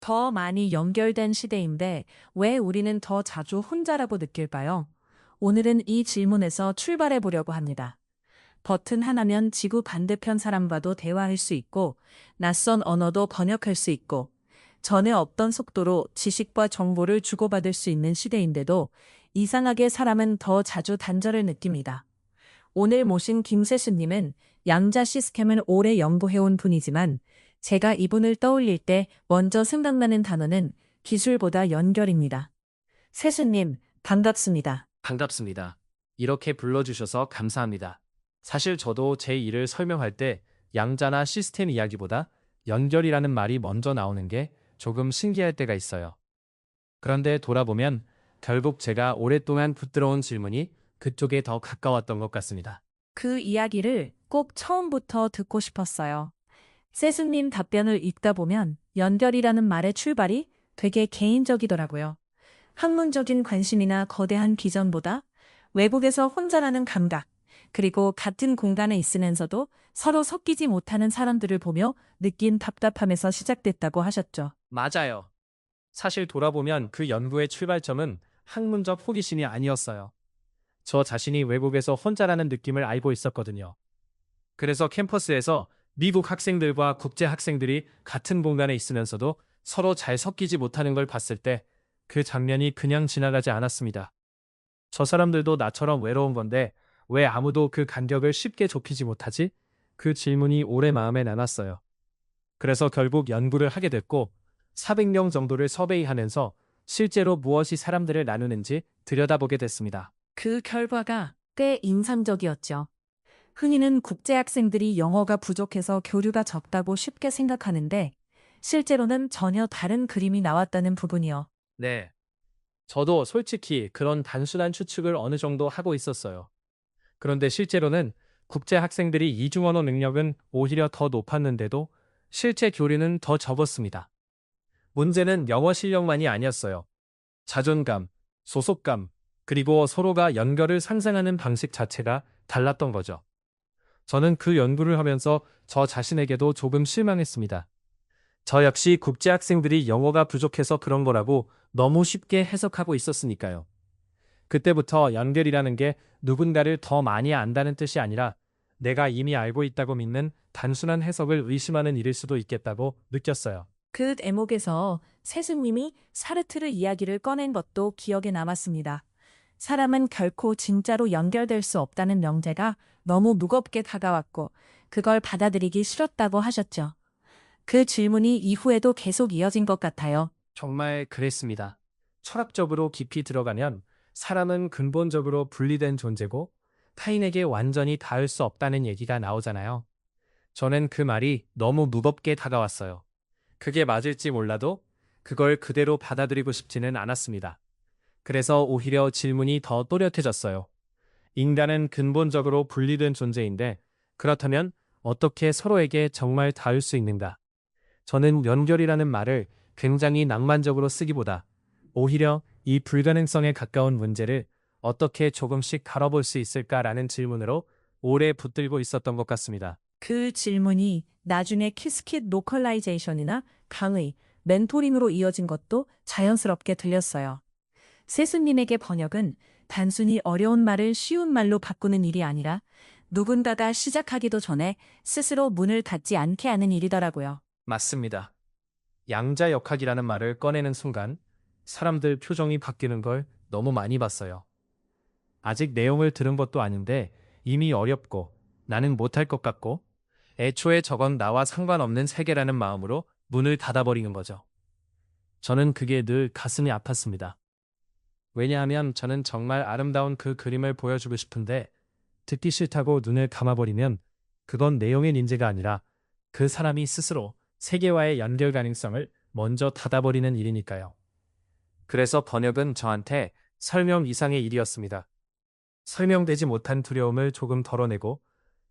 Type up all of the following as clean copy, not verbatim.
더 많이 연결된 시대인데 왜 우리는 더 자주 혼자라고 느낄까요? 오늘은 이 질문에서 출발해 보려고 합니다. 버튼 하나면 지구 반대편 사람과도 대화할 수 있고, 낯선 언어도 번역할 수 있고, 전에 없던 속도로 지식과 정보를 주고받을 수 있는 시대인데도 이상하게 사람은 더 자주 단절을 느낍니다. 오늘 모신 김세수님은 양자 시스템을 오래 연구해온 분이지만 제가 이분을 떠올릴 때 먼저 생각나는 단어는 기술보다 연결입니다. 세수님, 반갑습니다. 반갑습니다. 이렇게 불러주셔서 감사합니다. 사실 저도 제 일을 설명할 때 양자나 시스템 이야기보다 연결이라는 말이 먼저 나오는 게 조금 신기할 때가 있어요. 그런데 돌아보면 결국 제가 오랫동안 붙들어온 질문이 그쪽에 더 가까웠던 것 같습니다. 그 이야기를 꼭 처음부터 듣고 싶었어요. 세수님 답변을 읽다 보면 연결이라는 말의 출발이 되게 개인적이더라고요. 학문적인 관심이나 거대한 비전보다 외국에서 혼자라는 감각, 그리고 같은 공간에 있으면서도 서로 섞이지 못하는 사람들을 보며 느낀 답답함에서 시작됐다고 하셨죠. 맞아요. 사실 돌아보면 그 연구의 출발점은 학문적 호기심이 아니었어요. 저 자신이 외국에서 혼자라는 느낌을 알고 있었거든요. 그래서 캠퍼스에서 미국 학생들과 국제 학생들이 같은 공간에 있으면서도 서로 잘 섞이지 못하는 걸 봤을 때 그 장면이 그냥 지나가지 않았습니다. 저 사람들도 나처럼 외로운 건데 왜 아무도 그 간격을 쉽게 좁히지 못하지? 그 질문이 오래 마음에 남았어요. 그래서 결국 연구를 하게 됐고 400명 정도를 서베이하면서 실제로 무엇이 사람들을 나누는지 들여다보게 됐습니다. 그 결과가 꽤 인상적이었죠. 흔히는 국제 학생들이 영어가 부족해서 교류가 적다고 쉽게 생각하는데 실제로는 전혀 다른 그림이 나왔다는 부분이요. 네. 저도 솔직히 그런 단순한 추측을 어느 정도 하고 있었어요. 그런데 실제로는 국제 학생들이 이중 언어 능력은 오히려 더 높았는데도 실제 교류는 더 적었습니다. 문제는 영어 실력만이 아니었어요. 자존감, 소속감, 그리고 서로가 연결을 상상하는 방식 자체가 달랐던 거죠. 저는 그 연구를 하면서 저 자신에게도 조금 실망했습니다. 저 역시 국제 학생들이 영어가 부족해서 그런 거라고 너무 쉽게 해석하고 있었으니까요. 그때부터 연결이라는 게 누군가를 더 많이 안다는 뜻이 아니라 내가 이미 알고 있다고 믿는 단순한 해석을 의심하는 일일 수도 있겠다고 느꼈어요. 그 대목에서 세수님이 사르트르 이야기를 꺼낸 것도 기억에 남았습니다. 사람은 결코 진짜로 연결될 수 없다는 명제가 너무 무겁게 다가왔고 그걸 받아들이기 싫었다고 하셨죠. 그 질문이 이후에도 계속 이어진 것 같아요. 정말 그랬습니다. 철학적으로 깊이 들어가면 사람은 근본적으로 분리된 존재고 타인에게 완전히 닿을 수 없다는 얘기가 나오잖아요. 저는 그 말이 너무 무겁게 다가왔어요. 그게 맞을지 몰라도 그걸 그대로 받아들이고 싶지는 않았습니다. 그래서 오히려 질문이 더 또렷해졌어요. 인간은 근본적으로 분리된 존재인데 그렇다면 어떻게 서로에게 정말 닿을 수 있는가? 저는 연결이라는 말을 굉장히 낭만적으로 쓰기보다 오히려 이 불가능성에 가까운 문제를 어떻게 조금씩 다뤄볼 수 있을까라는 질문으로 오래 붙들고 있었던 것 같습니다. 그 질문이 나중에 키스킷 로컬라이제이션이나 강의, 멘토링으로 이어진 것도 자연스럽게 들렸어요. 세수님에게 번역은 단순히 어려운 말을 쉬운 말로 바꾸는 일이 아니라 누군가가 시작하기도 전에 스스로 문을 닫지 않게 하는 일이더라고요. 맞습니다. 양자 역학이라는 말을 꺼내는 순간 사람들 표정이 바뀌는 걸 너무 많이 봤어요. 아직 내용을 들은 것도 아닌데 이미 어렵고 나는 못할 것 같고 애초에 저건 나와 상관없는 세계라는 마음으로 문을 닫아버리는 거죠. 저는 그게 늘 가슴이 아팠습니다. 왜냐하면 저는 정말 아름다운 그 그림을 보여주고 싶은데 듣기 싫다고 눈을 감아버리면 그건 내용의 문제가 아니라 그 사람이 스스로 세계와의 연결 가능성을 먼저 닫아버리는 일이니까요. 그래서 번역은 저한테 설명 이상의 일이었습니다. 설명되지 못한 두려움을 조금 덜어내고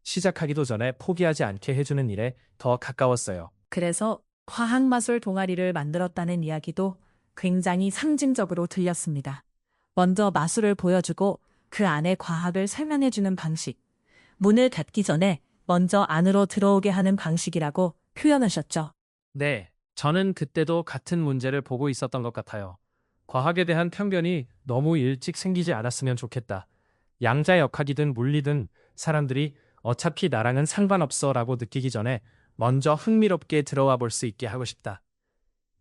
시작하기도 전에 포기하지 않게 해주는 일에 더 가까웠어요. 그래서 과학마술 동아리를 만들었다는 이야기도 굉장히 상징적으로 들렸습니다. 먼저 마술을 보여주고 그 안에 과학을 설명해주는 방식, 문을 닫기 전에 먼저 안으로 들어오게 하는 방식이라고 표현하셨죠. 네, 저는 그때도 같은 문제를 보고 있었던 것 같아요. 과학에 대한 편견이 너무 일찍 생기지 않았으면 좋겠다. 양자 역학이든 물리든 사람들이 어차피 나랑은 상관없어 라고 느끼기 전에 먼저 흥미롭게 들어와 볼 수 있게 하고 싶다.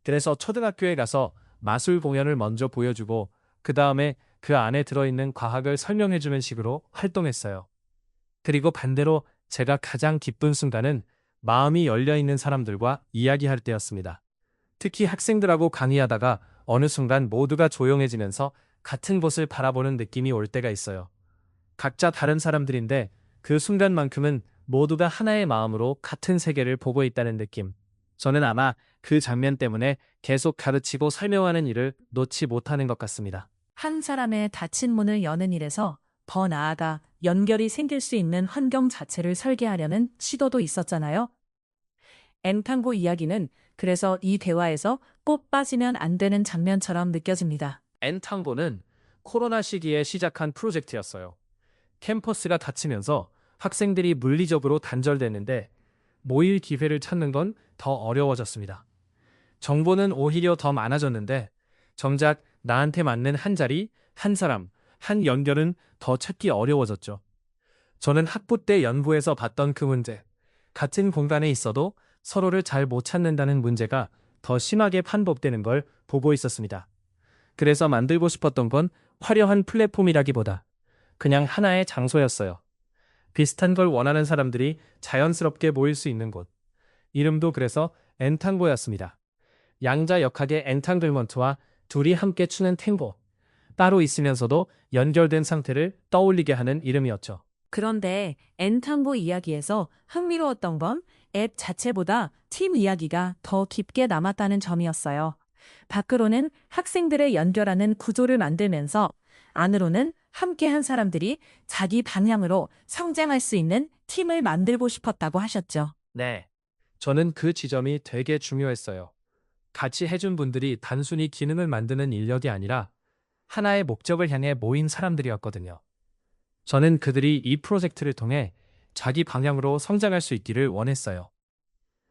그래서 초등학교에 가서 마술 공연을 먼저 보여주고 그 다음에 그 안에 들어있는 과학을 설명해주는 식으로 활동했어요. 그리고 반대로 제가 가장 기쁜 순간은 마음이 열려있는 사람들과 이야기할 때였습니다. 특히 학생들하고 강의하다가 어느 순간 모두가 조용해지면서 같은 곳을 바라보는 느낌이 올 때가 있어요. 각자 다른 사람들인데 그 순간만큼은 모두가 하나의 마음으로 같은 세계를 보고 있다는 느낌. 저는 아마 그 장면 때문에 계속 가르치고 설명하는 일을 놓지 못하는 것 같습니다. 한 사람의 닫힌 문을 여는 일에서 더 나아가 연결이 생길 수 있는 환경 자체를 설계하려는 시도도 있었잖아요. 엔탄고 이야기는 그래서 이 대화에서 꼭 빠지면 안 되는 장면처럼 느껴집니다. 엔탕고는 코로나 시기에 시작한 프로젝트였어요. 캠퍼스가 닫히면서 학생들이 물리적으로 단절됐는데 모일 기회를 찾는 건 더 어려워졌습니다. 정보는 오히려 더 많아졌는데 정작 나한테 맞는 한 자리, 한 사람, 한 연결은 더 찾기 어려워졌죠. 저는 학부 때 연구에서 봤던 그 문제, 같은 공간에 있어도 서로를 잘 못 찾는다는 문제가 더 심하게 반복되는 걸 보고 있었습니다. 그래서 만들고 싶었던 건 화려한 플랫폼이라기보다 그냥 하나의 장소였어요. 비슷한 걸 원하는 사람들이 자연스럽게 모일 수 있는 곳. 이름도 그래서 엔탕고였습니다. 양자 역학의 엔탕글먼트와 둘이 함께 추는 탱고. 따로 있으면서도 연결된 상태를 떠올리게 하는 이름이었죠. 그런데 엔탄고 이야기에서 흥미로웠던 건 앱 자체보다 팀 이야기가 더 깊게 남았다는 점이었어요. 밖으로는 학생들을 연결하는 구조를 만들면서 안으로는 함께한 사람들이 자기 방향으로 성장할 수 있는 팀을 만들고 싶었다고 하셨죠. 네. 저는 그 지점이 되게 중요했어요. 같이 해준 분들이 단순히 기능을 만드는 인력이 아니라 하나의 목적을 향해 모인 사람들이었거든요. 저는 그들이 이 프로젝트를 통해 자기 방향으로 성장할 수 있기를 원했어요.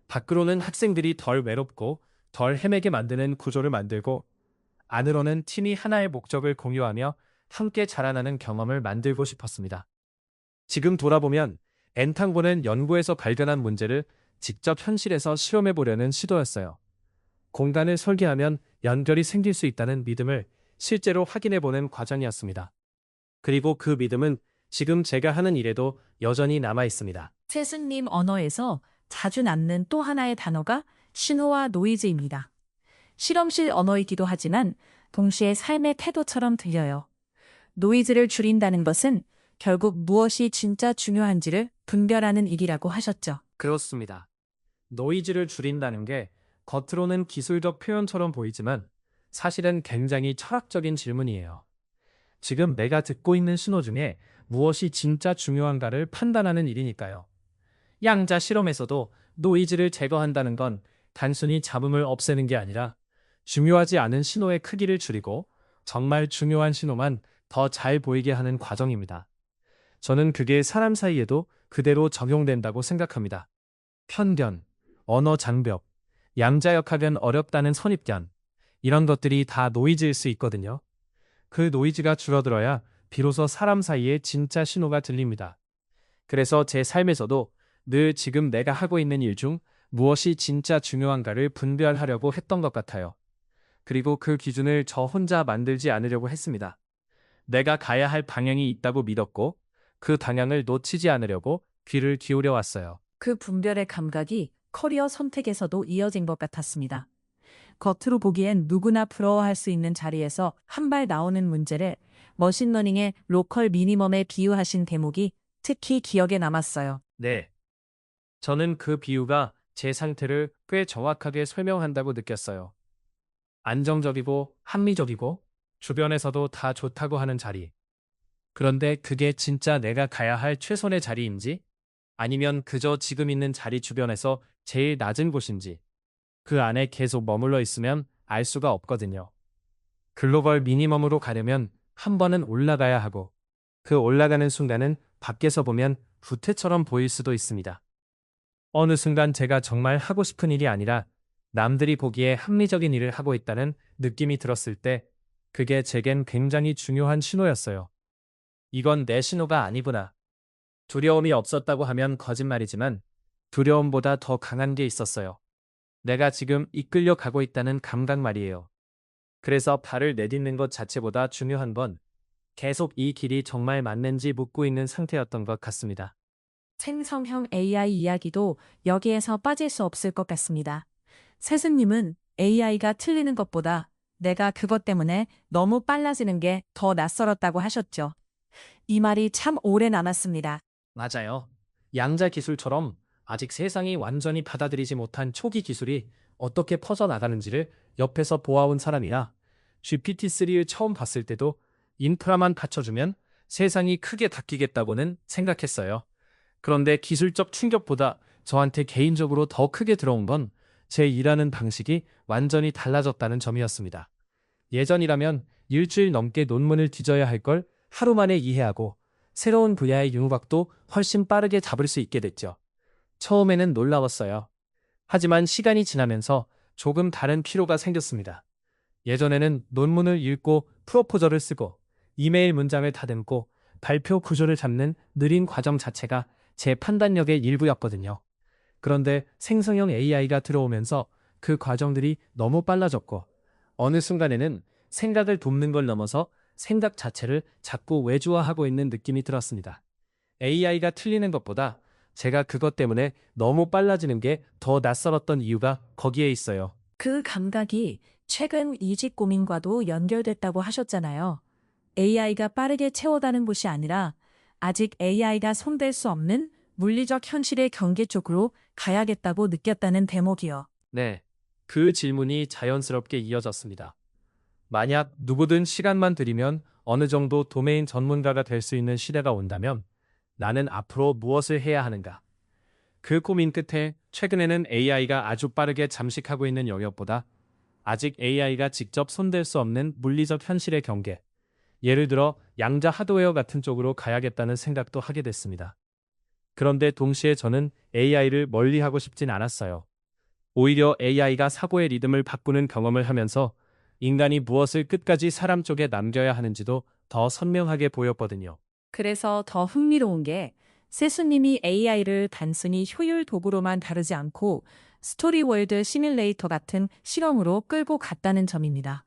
밖으로는 학생들이 덜 외롭고 덜 헤매게 만드는 구조를 만들고 안으로는 팀이 하나의 목적을 공유하며 함께 자라나는 경험을 만들고 싶었습니다. 지금 돌아보면 엔탕고는 연구에서 발견한 문제를 직접 현실에서 실험해 보려는 시도였어요. 공간을 설계하면 연결이 생길 수 있다는 믿음을 실제로 확인해 보는 과정이었습니다. 그리고 그 믿음은 지금 제가 하는 일에도 여전히 남아 있습니다. 세승님 언어에서 자주 낳는 또 하나의 단어가 신호와 노이즈입니다. 실험실 언어이기도 하지만 동시에 삶의 태도처럼 들려요. 노이즈를 줄인다는 것은 결국 무엇이 진짜 중요한지를 분별하는 일이라고 하셨죠. 그렇습니다. 노이즈를 줄인다는 게 겉으로는 기술적 표현처럼 보이지만 사실은 굉장히 철학적인 질문이에요. 지금 내가 듣고 있는 신호 중에 무엇이 진짜 중요한가를 판단하는 일이니까요. 양자 실험에서도 노이즈를 제거한다는 건 단순히 잡음을 없애는 게 아니라 중요하지 않은 신호의 크기를 줄이고 정말 중요한 신호만 더 잘 보이게 하는 과정입니다. 저는 그게 사람 사이에도 그대로 적용된다고 생각합니다. 편견, 언어 장벽, 양자역학은 어렵다는 선입견, 이런 것들이 다 노이즈일 수 있거든요. 그 노이즈가 줄어들어야 비로소 사람 사이에 진짜 신호가 들립니다. 그래서 제 삶에서도 늘 지금 내가 하고 있는 일 중 무엇이 진짜 중요한가를 분별하려고 했던 것 같아요. 그리고 그 기준을 저 혼자 만들지 않으려고 했습니다. 내가 가야 할 방향이 있다고 믿었고 그 방향을 놓치지 않으려고 귀를 기울여 왔어요. 그 분별의 감각이 커리어 선택에서도 이어진 것 같았습니다. 겉으로 보기엔 누구나 부러워할 수 있는 자리에서 한 발 나오는 문제를 머신러닝의 로컬 미니멈에 비유하신 대목이 특히 기억에 남았어요. 네. 저는 그 비유가 제 상태를 꽤 정확하게 설명한다고 느꼈어요. 안정적이고 합리적이고 주변에서도 다 좋다고 하는 자리. 그런데 그게 진짜 내가 가야 할 최선의 자리인지 아니면 그저 지금 있는 자리 주변에서 제일 낮은 곳인지 그 안에 계속 머물러 있으면 알 수가 없거든요. 글로벌 미니멈으로 가려면 한 번은 올라가야 하고 그 올라가는 순간은 밖에서 보면 부태처럼 보일 수도 있습니다. 어느 순간 제가 정말 하고 싶은 일이 아니라 남들이 보기에 합리적인 일을 하고 있다는 느낌이 들었을 때 그게 제겐 굉장히 중요한 신호였어요. 이건 내 신호가 아니구나. 두려움이 없었다고 하면 거짓말이지만 두려움보다 더 강한 게 있었어요. 내가 지금 이끌려 가고 있다는 감각 말이에요. 그래서 발을 내딛는 것 자체보다 중요한 건 계속 이 길이 정말 맞는지 묻고 있는 상태였던 것 같습니다. 생성형 AI 이야기도 여기에서 빠질 수 없을 것 같습니다. 세스님은 AI가 틀리는 것보다 내가 그것 때문에 너무 빨라지는 게 더 낯설었다고 하셨죠. 이 말이 참 오래 남았습니다. 맞아요. 양자 기술처럼 아직 세상이 완전히 받아들이지 못한 초기 기술이 어떻게 퍼져나가는지를 옆에서 보아온 사람이라 GPT-3를 처음 봤을 때도 인프라만 갖춰주면 세상이 크게 바뀌겠다고는 생각했어요. 그런데 기술적 충격보다 저한테 개인적으로 더 크게 들어온 건 제 일하는 방식이 완전히 달라졌다는 점이었습니다. 예전이라면 일주일 넘게 논문을 뒤져야 할 걸 하루 만에 이해하고 새로운 분야의 융합도 훨씬 빠르게 잡을 수 있게 됐죠. 처음에는 놀라웠어요. 하지만 시간이 지나면서 조금 다른 피로가 생겼습니다. 예전에는 논문을 읽고 프로포저를 쓰고 이메일 문장을 다듬고 발표 구조를 잡는 느린 과정 자체가 제 판단력의 일부였거든요. 그런데 생성형 AI가 들어오면서 그 과정들이 너무 빨라졌고 어느 순간에는 생각을 돕는 걸 넘어서 생각 자체를 자꾸 외주화하고 있는 느낌이 들었습니다. AI가 틀리는 것보다 제가 그것 때문에 너무 빨라지는 게 더 낯설었던 이유가 거기에 있어요. 그 감각이 최근 이직 고민과도 연결됐다고 하셨잖아요. AI가 빠르게 채워가는 곳이 아니라 아직 AI가 손댈 수 없는 물리적 현실의 경계 쪽으로 가야겠다고 느꼈다는 대목이요. 네, 그 질문이 자연스럽게 이어졌습니다. 만약 누구든 시간만 들이면 어느 정도 도메인 전문가가 될 수 있는 시대가 온다면 나는 앞으로 무엇을 해야 하는가? 그 고민 끝에 최근에는 AI가 아주 빠르게 잠식하고 있는 영역보다 아직 AI가 직접 손댈 수 없는 물리적 현실의 경계, 예를 들어 양자 하드웨어 같은 쪽으로 가야겠다는 생각도 하게 됐습니다. 그런데 동시에 저는 AI를 멀리하고 싶진 않았어요. 오히려 AI가 사고의 리듬을 바꾸는 경험을 하면서 인간이 무엇을 끝까지 사람 쪽에 남겨야 하는지도 더 선명하게 보였거든요. 그래서 더 흥미로운 게 세수님이 AI를 단순히 효율 도구로만 다루지 않고 스토리월드 시뮬레이터 같은 실험으로 끌고 갔다는 점입니다.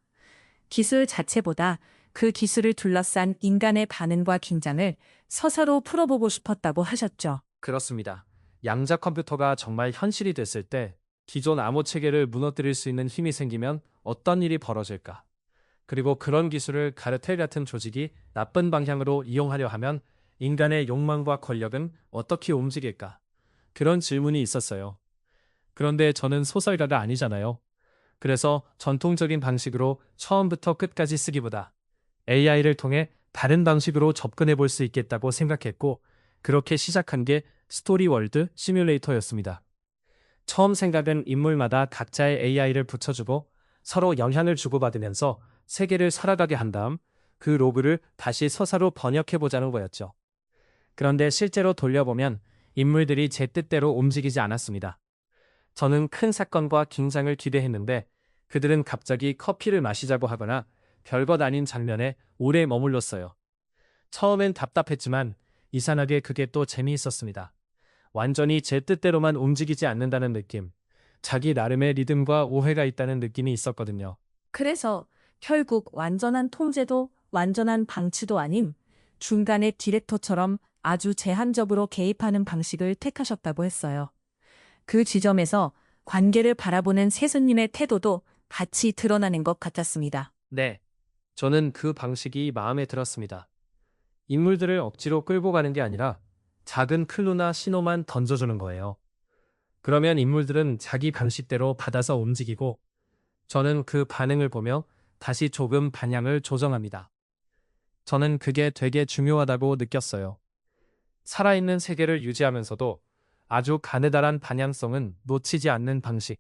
기술 자체보다 그 기술을 둘러싼 인간의 반응과 긴장을 서사로 풀어보고 싶었다고 하셨죠. 그렇습니다. 양자 컴퓨터가 정말 현실이 됐을 때 기존 암호 체계를 무너뜨릴 수 있는 힘이 생기면 어떤 일이 벌어질까? 그리고 그런 기술을 카르텔 같은 조직이 나쁜 방향으로 이용하려 하면 인간의 욕망과 권력은 어떻게 움직일까? 그런 질문이 있었어요. 그런데 저는 소설가가 아니잖아요. 그래서 전통적인 방식으로 처음부터 끝까지 쓰기보다 AI를 통해 다른 방식으로 접근해 볼 수 있겠다고 생각했고 그렇게 시작한 게 스토리월드 시뮬레이터였습니다. 처음 생각은 인물마다 각자의 AI를 붙여주고 서로 영향을 주고받으면서 세계를 살아가게 한 다음 그 로그를 다시 서사로 번역해보자는 거였죠. 그런데 실제로 돌려보면 인물들이 제 뜻대로 움직이지 않았습니다. 저는 큰 사건과 긴장을 기대했는데 그들은 갑자기 커피를 마시자고 하거나 별것 아닌 장면에 오래 머물렀어요. 처음엔 답답했지만 이상하게 그게 또 재미있었습니다. 완전히 제 뜻대로만 움직이지 않는다는 느낌, 자기 나름의 리듬과 오해가 있다는 느낌이 있었거든요. 그래서 결국 완전한 통제도 완전한 방치도 아님 중간에 디렉터처럼 아주 제한적으로 개입하는 방식을 택하셨다고 했어요. 그 지점에서 관계를 바라보는 세수님의 태도도 같이 드러나는 것 같았습니다. 네, 저는 그 방식이 마음에 들었습니다. 인물들을 억지로 끌고 가는 게 아니라 작은 클루나 신호만 던져주는 거예요. 그러면 인물들은 자기 방식대로 받아서 움직이고 저는 그 반응을 보며 다시 조금 방향을 조정합니다. 저는 그게 되게 중요하다고 느꼈어요. 살아있는 세계를 유지하면서도 아주 가느다란 방향성은 놓치지 않는 방식.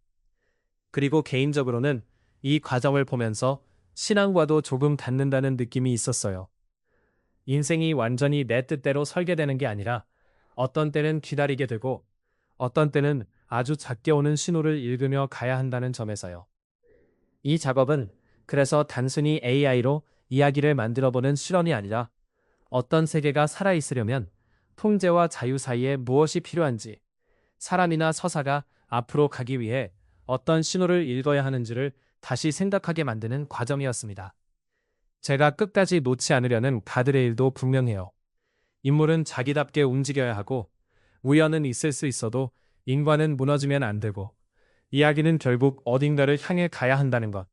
그리고 개인적으로는 이 과정을 보면서 신앙과도 조금 닿는다는 느낌이 있었어요. 인생이 완전히 내 뜻대로 설계되는 게 아니라 어떤 때는 기다리게 되고 어떤 때는 아주 작게 오는 신호를 읽으며 가야 한다는 점에서요. 이 작업은 그래서 단순히 AI로 이야기를 만들어보는 실험이 아니라 어떤 세계가 살아있으려면 통제와 자유 사이에 무엇이 필요한지, 사람이나 서사가 앞으로 가기 위해 어떤 신호를 읽어야 하는지를 다시 생각하게 만드는 과정이었습니다. 제가 끝까지 놓지 않으려는 가드레일도 분명해요. 인물은 자기답게 움직여야 하고, 우연은 있을 수 있어도 인과는 무너지면 안 되고, 이야기는 결국 어딘가를 향해 가야 한다는 것.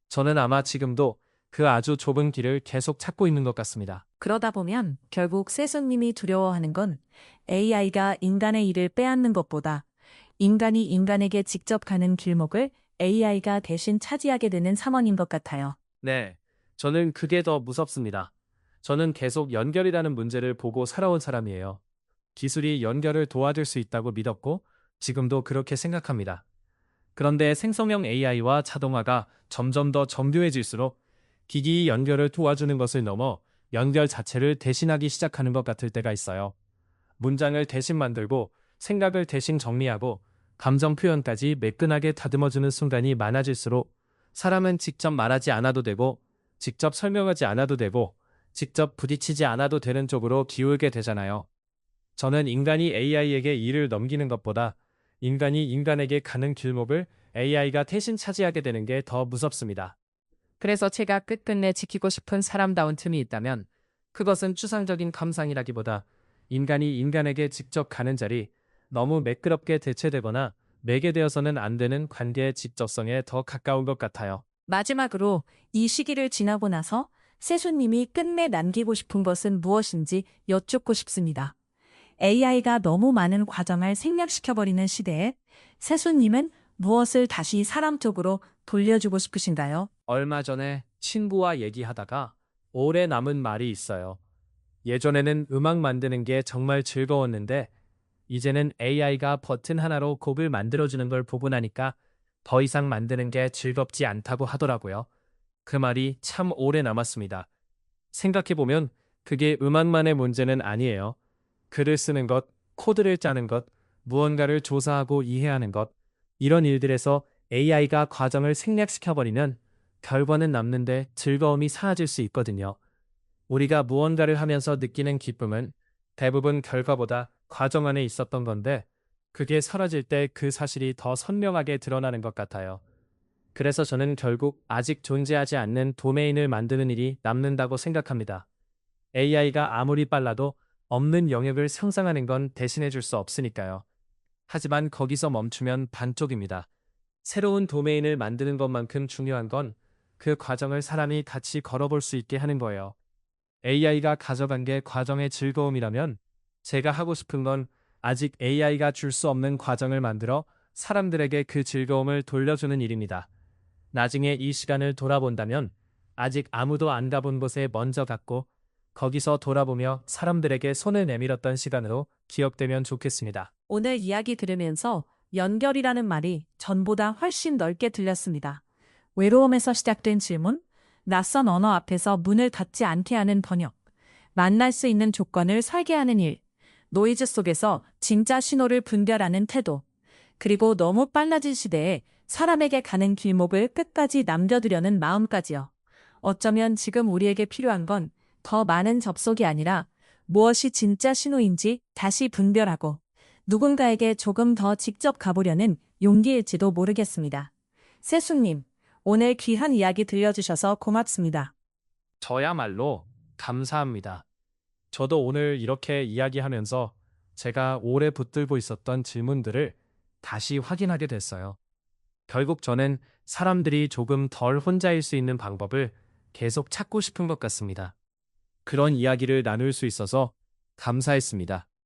저는 아마 지금도 그 아주 좁은 길을 계속 찾고 있는 것 같습니다. 그러다 보면 결국 세수님이 두려워하는 건 AI가 인간의 일을 빼앗는 것보다 인간이 인간에게 직접 가는 길목을 AI가 대신 차지하게 되는 상황인 것 같아요. 네, 저는 그게 더 무섭습니다. 저는 계속 연결이라는 문제를 보고 살아온 사람이에요. 기술이 연결을 도와줄 수 있다고 믿었고, 지금도 그렇게 생각합니다. 그런데 생성형 AI와 자동화가 점점 더 정교해질수록 기기 연결을 도와주는 것을 넘어 연결 자체를 대신하기 시작하는 것 같을 때가 있어요. 문장을 대신 만들고, 생각을 대신 정리하고, 감정 표현까지 매끈하게 다듬어주는 순간이 많아질수록 사람은 직접 말하지 않아도 되고, 직접 설명하지 않아도 되고, 직접 부딪히지 않아도 되는 쪽으로 기울게 되잖아요. 저는 인간이 AI에게 일을 넘기는 것보다 인간이 인간에게 가는 길목을 AI가 대신 차지하게 되는 게 더 무섭습니다. 그래서 제가 끝끝내 지키고 싶은 사람다운 틈이 있다면 그것은 추상적인 감상이라기보다 인간이 인간에게 직접 가는 자리, 너무 매끄럽게 대체되거나 매개되어서는 안 되는 관계의 직접성에 더 가까운 것 같아요. 마지막으로 이 시기를 지나고 나서 세수님이 끝내 남기고 싶은 것은 무엇인지 여쭙고 싶습니다. AI가 너무 많은 과정을 생략시켜버리는 시대에 세수님은 무엇을 다시 사람 쪽으로 돌려주고 싶으신가요? 얼마 전에 친구와 얘기하다가 오래 남은 말이 있어요. 예전에는 음악 만드는 게 정말 즐거웠는데 이제는 AI가 버튼 하나로 곡을 만들어주는 걸 보고 나니까 더 이상 만드는 게 즐겁지 않다고 하더라고요. 그 말이 참 오래 남았습니다. 생각해보면 그게 음악만의 문제는 아니에요. 글을 쓰는 것, 코드를 짜는 것, 무언가를 조사하고 이해하는 것, 이런 일들에서 AI가 과정을 생략시켜버리면 결과는 남는데 즐거움이 사라질 수 있거든요. 우리가 무언가를 하면서 느끼는 기쁨은 대부분 결과보다 과정 안에 있었던 건데 그게 사라질 때 그 사실이 더 선명하게 드러나는 것 같아요. 그래서 저는 결국 아직 존재하지 않는 도메인을 만드는 일이 남는다고 생각합니다. AI가 아무리 빨라도 없는 영역을 상상하는 건 대신해 줄 수 없으니까요. 하지만 거기서 멈추면 반쪽입니다. 새로운 도메인을 만드는 것만큼 중요한 건 그 과정을 사람이 같이 걸어볼 수 있게 하는 거예요. AI가 가져간 게 과정의 즐거움이라면 제가 하고 싶은 건 아직 AI가 줄 수 없는 과정을 만들어 사람들에게 그 즐거움을 돌려주는 일입니다. 나중에 이 시간을 돌아본다면 아직 아무도 안 가본 곳에 먼저 갔고 거기서 돌아보며 사람들에게 손을 내밀었던 시간으로 기억되면 좋겠습니다. 오늘 이야기 들으면서 연결이라는 말이 전보다 훨씬 넓게 들렸습니다. 외로움에서 시작된 질문, 낯선 언어 앞에서 문을 닫지 않게 하는 번역, 만날 수 있는 조건을 설계하는 일, 노이즈 속에서 진짜 신호를 분별하는 태도, 그리고 너무 빨라진 시대에 사람에게 가는 길목을 끝까지 남겨두려는 마음까지요. 어쩌면 지금 우리에게 필요한 건 더 많은 접속이 아니라 무엇이 진짜 신호인지 다시 분별하고 누군가에게 조금 더 직접 가보려는 용기일지도 모르겠습니다. 세수님, 오늘 귀한 이야기 들려주셔서 고맙습니다. 저야말로 감사합니다. 저도 오늘 이렇게 이야기하면서 제가 오래 붙들고 있었던 질문들을 다시 확인하게 됐어요. 결국 저는 사람들이 조금 덜 혼자일 수 있는 방법을 계속 찾고 싶은 것 같습니다. 그런 이야기를 나눌 수 있어서 감사했습니다.